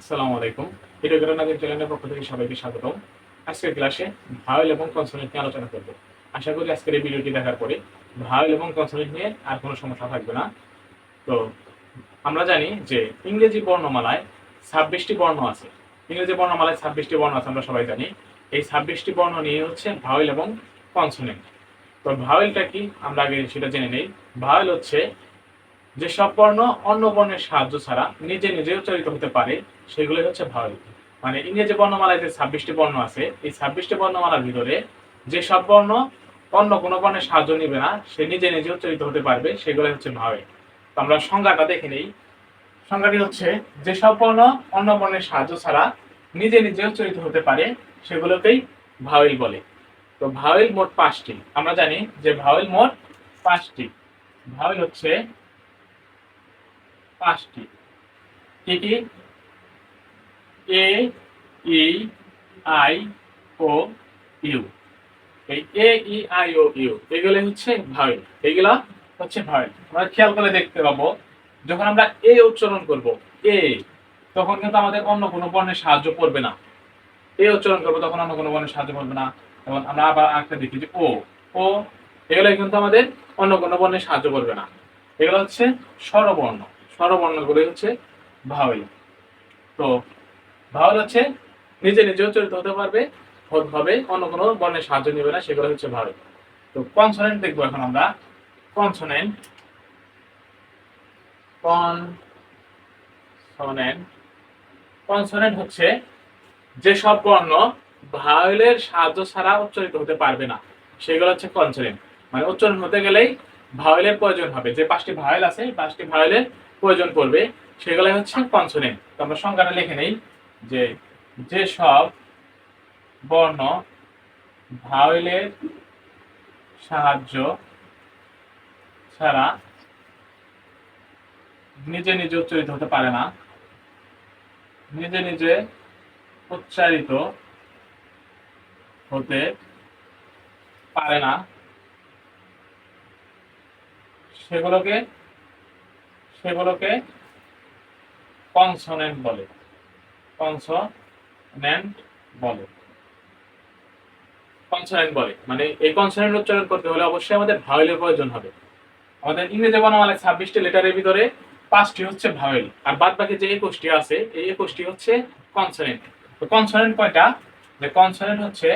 আসসালামু আলাইকুম। Video grammar চ্যানেলের পক্ষ থেকে সবাইকে স্বাগতম। আজকের ক্লাসে ভাওয়েল এবং কনসোনেন্ট নিয়ে আলোচনা করব। আশা করি আজকের এই ভিডিওটি দেখার পরে ভাওয়েল এবং কনসোনেন্ট নিয়ে আর কোনো সমস্যা থাকবে না। তো আমরা জানি যে ইংরেজি বর্ণমালায় ২৬ টি বর্ণ আছে। ইংরেজি বর্ণমালায় ২৬ টি বর্ণ আছে আমরা সবাই জানি। এই ২৬ টি বর্ণ নিয়ে হচ্ছে ভাওয়েল এবং কনসোনেন্ট। তো ভাওয়েলটা কি আমরা আগে সেটা জেনে নেই। ভাওয়েল হচ্ছে যেসব বর্ণ অন্য বর্ণের সাহায্য ছাড়া নিজে নিজে উচ্চারিত হতে পারে সেগুলোই হচ্ছে ভাওয়েল। মানে ইংরেজি বর্ণমালায় যে ২৬টি বর্ণ আছে এই ২৬টি বর্ণমালার ভিতরে যেসব বর্ণ অন্য কোনো বর্ণের সাহায্য নিবে না, সে নিজে নিজে উচ্চারিত হতে পারবে, সেগুলোই হচ্ছে ভাওয়েল। তো আমরা সংজ্ঞাটা দেখে নেই। সংজ্ঞাটি হচ্ছে যেসব বর্ণ অন্য বর্ণের সাহায্য ছাড়া নিজে নিজে উচ্চারিত হতে পারে সেগুলোকেই ভাওয়েল বলে। তো ভাওয়েল মোট ৫টি। আমরা জানি যে ভাওয়েল মোট ৫টি। ভাওয়েল হচ্ছে ৫টি। কি কি? এ, ই, আই, ও, ইউ। এই এ, ই, আই, ও, ইউ এগুলো হচ্ছে ভাওয়েল। এগুলা হচ্ছে ভাওয়েল। আমরা খেয়াল করে দেখতে পাবো যখন আমরা এ উচ্চারণ করব, এ, তখন কিন্তু আমাদের অন্য কোনো বর্ণের সাহায্য পড়বে না। এ উচ্চারণ করবো তখন অন্য কোনো বর্ণের সাহায্য পড়বে না। যেমন আমরা আবার আরেকটা দেখি যে ও, ও এগুলো কিন্তু আমাদের অন্য কোনো বর্ণের সাহায্য করবে না। এগুলো হচ্ছে স্বরবর্ণ। স্বরবর্ণগুলোই হচ্ছে ভাওয়েল। তো ভাওয়েল হচ্ছে নিজে নিজে উচ্চারিত হতে পারবে, হবে অন্য কোনো বর্ণের সাহায্য নেবে না, সেগুলো হচ্ছে ভাওয়েল। তো কনসোনেন্ট দেখবো এখন আমরা। কনসোনেন্ট কনসোনেন্ট কনসোনেন্ট হচ্ছে যেসব বর্ণ ভাওয়েলের সাহায্য ছাড়া উচ্চারিত হতে পারবে না সেগুলো হচ্ছে কনসোনেন্ট। মানে উচ্চারণ হতে গেলেই ভাওয়েলের প্রয়োজন হবে। যে ৫টি ভাওয়েল আছে ৫টি ভাওয়েলের প্রয়োজন পড়বে সেগুলাই হচ্ছে কনসোনেন্ট। তো আমরা সংজ্ঞাটা লিখে নেই যে যেসব বর্ণ ভাওয়েলের সাহায্য ছাড়া নিজে নিজে উচ্চারিত হতে পারে না, নিজে নিজে উচ্চারিত হতে পারে না, সেগুলোকে সেগুলোকে কনসোনেন্ট বলে। কনসোনেন্ট বলে। কনসোনেন্ট বলে মানে এই কনসোনেন্ট উচ্চারণ করতে হলে অবশ্যই আমাদের ভাওয়েলের প্রয়োজন হবে। আমাদের ইংরেজি বর্ণমালায় ২৬টি লেটারের ভিতরে ৫টি হচ্ছে ভাওয়েল, আর বাদ বাকি যে ২১টি আছে এই ২১টি হচ্ছে কনসোনেন্ট। তো কনসোনেন্ট কয়টা? যে কনসোনেন্ট হচ্ছে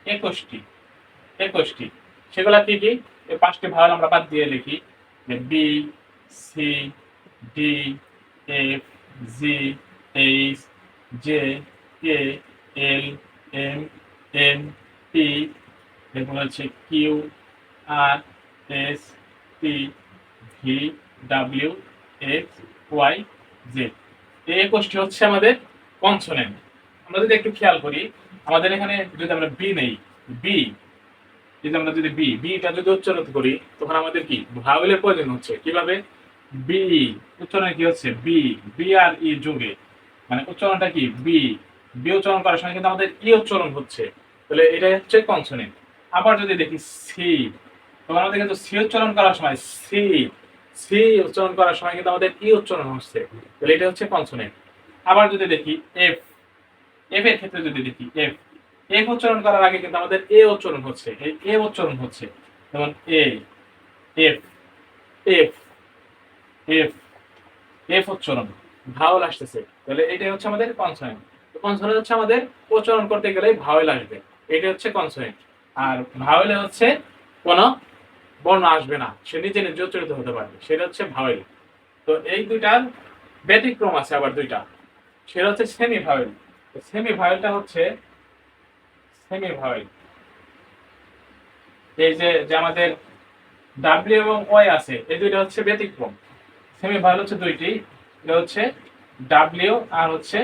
২১টি। ২১টি সেগুলা কি কি? এই ৫টি ভাওয়েল আমরা বাদ দিয়ে লিখি যে B, C, D, F, G, H, J, K, L, M, N, P, এরপর হচ্ছে Q, R, S, T, V, W, X, Y, Z. এই ২১টি হচ্ছে আমাদের কনসোনেন্ট। আমরা যদি একটু খেয়াল করি, আমাদের এখানে যদি আমরা বি নেই, বি, যদি আমরা যদি বিটা যদি উচ্চারণ করি তখন আমাদের কি ভাওয়েলের প্রয়োজন হচ্ছে। কিভাবে? বি উচ্চারণ কি হচ্ছে বি, বি আর ই যোগে, মানে উচ্চারণটা কি বি, বি উচ্চারণ করার সময় কিন্তু আমাদের ই উচ্চারণ হচ্ছে, তাহলে এটা হচ্ছে কনসোনেন্ট। আবার যদি দেখি সি, তখন আমাদের কিন্তু সি উচ্চারণ করার সময় সি, সি উচ্চারণ করার সময় কিন্তু আমাদের ই উচ্চারণ হচ্ছে, তাহলে এটা হচ্ছে কনসোনেন্ট। আবার যদি দেখি এফ, এফ এর ক্ষেত্রে যদি দেখি এফ, এফ উচ্চারণ করার আগে কিন্তু আমাদের এ উচ্চারণ হচ্ছে, এই এ উচ্চারণ হচ্ছে, যেমন এ, এফ, এফ, এফ, এফ উচ্চারণ, ভাওয়েল আসতেছে, তাহলে এটাই হচ্ছে আমাদের কনসোনেন্ট। তো কনসোনেন্ট হচ্ছে আমাদের উচ্চারণ করতে গেলে ভাওয়েল আসবে, এটা হচ্ছে কনসোনেন্ট। আর ভাওয়েলে হচ্ছে কোনো বর্ণ আসবে না, সে নিজে নিজে উচ্চারিত হতে পারবে, সেটা হচ্ছে ভাওয়েল। তো এই দুইটার ব্যতিক্রম আছে আবার দুইটা, সেটা হচ্ছে সেমি ভাওয়েল। সেমি ভাওয়েলটা হচ্ছে সেমি ভাওয়েল, এই যে যে আমাদের ডাব্লিউ এবং ওয়াই আছে এই দুইটা হচ্ছে ব্যতিক্রম। সেমি ভাওয়েল হচ্ছে দুইটি, এটা হচ্ছে ডাব্লিউ আর হচ্ছে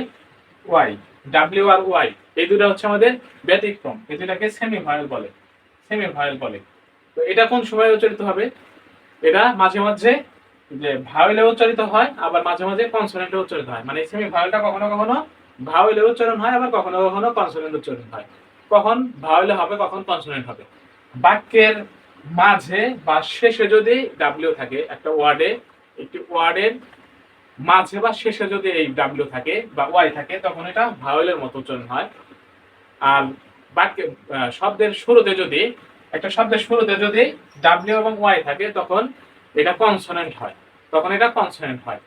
ওয়াই। ডাব্লিউ আর ওয়াই এই দুটো হচ্ছে আমাদের ব্যতিক্রম, এই দুটাকে সেমি ভাওয়েল বলে, সেমি ভাওয়েল বলে। তো এটা কোন সময় উচ্চারিত হবে? এটা মাঝে মাঝে যে ভাওয়েলে উচ্চারিত হয়, আবার মাঝে মাঝে কনসোনেন্টে উচ্চারিত হয়। মানে সেমি ভাওয়েলটা কখনো কখনো ভাওয়েলে উচ্চারণ হয়, আবার কখনো কখনো কনসোনেন্ট উচ্চারণ হয়। কখন ভাওয়েলে হবে, কখন কনসোনেন্ট হবে? বাক্যের মাঝে বা শেষে যদি ডাব্লিউ থাকে একটা ওয়ার্ডে, একটি ওয়ার্ডের মাঝে বা শেষে যদি এই ডাব্লিউ থাকে বা ওয়াই থাকে তখন এটা ভাওয়েলের মতো উচ্চারণ হয়। আর বাক্যে শব্দের শুরুতে যদি একটা শব্দের শুরুতে যদি ডাব্লিউ এবং ওয়াই থাকে তখন এটা কনসোনেন্ট হয়, তখন এটা কনসোনেন্ট হয়।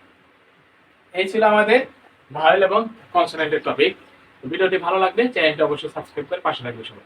এই ছিল আমাদের ভাওয়েল এবং কনসোনেন্টের টপিক। ভিডিওটি ভালো লাগলে চ্যানেলটি অবশ্যই সাবস্ক্রাইব করে পাশে থাকবে সবাই।